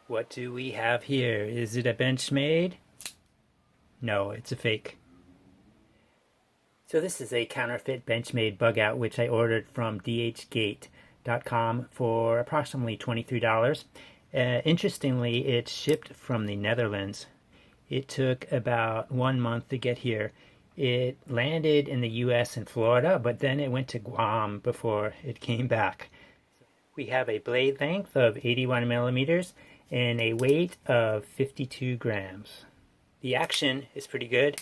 What do we have here? Is it a Benchmade? No, it's a fake. So this is a counterfeit Benchmade Bugout, which I ordered from dhgate.com for approximately $23. Interestingly, it's shipped from the Netherlands. It took about 1 month to get here. It landed in the US and Florida, but then it went to Guam before it came back. We have a blade length of 81 millimeters and a weight of 52 grams. The action is pretty good.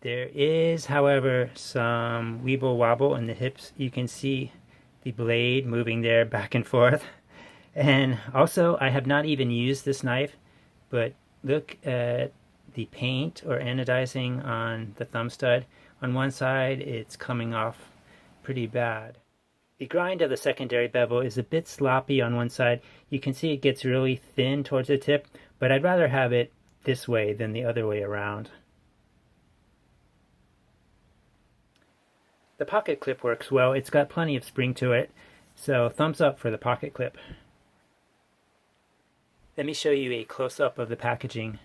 There is, however, some weeble wobble in the hips. You can see the blade moving there back and forth. And also, I have not even used this knife, but look at the paint or anodizing on the thumb stud. On one side, it's coming off pretty bad. The grind of the secondary bevel is a bit sloppy on one side. You can see it gets really thin towards the tip, but I'd rather have it this way than the other way around. The pocket clip works well. It's got plenty of spring to it, so thumbs up for the pocket clip. Let me show you a close-up of the packaging.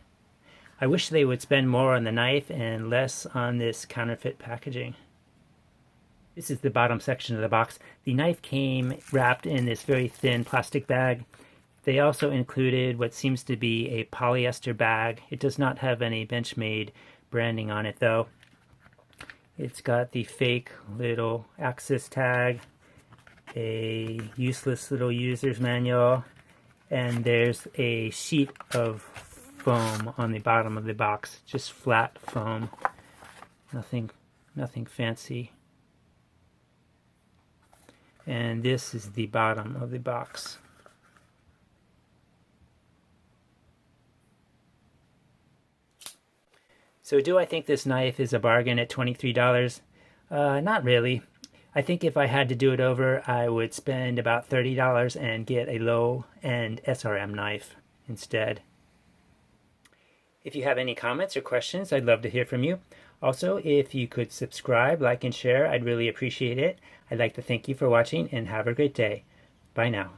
I wish they would spend more on the knife and less on this counterfeit packaging. This is the bottom section of the box. The knife came wrapped in this very thin plastic bag. They also included what seems to be a polyester bag. It does not have any Benchmade branding on it though. It's got the fake little access tag, a useless little user's manual, and there's a sheet of foam on the bottom of the box. Just flat foam. Nothing fancy. And this is the bottom of the box. So do I think this knife is a bargain at $23? Not really. I think if I had to do it over, I would spend about $30 and get a low-end SRM knife instead. If you have any comments or questions, I'd love to hear from you. Also, if you could subscribe, like, and share, I'd really appreciate it. I'd like to thank you for watching and have a great day. Bye now.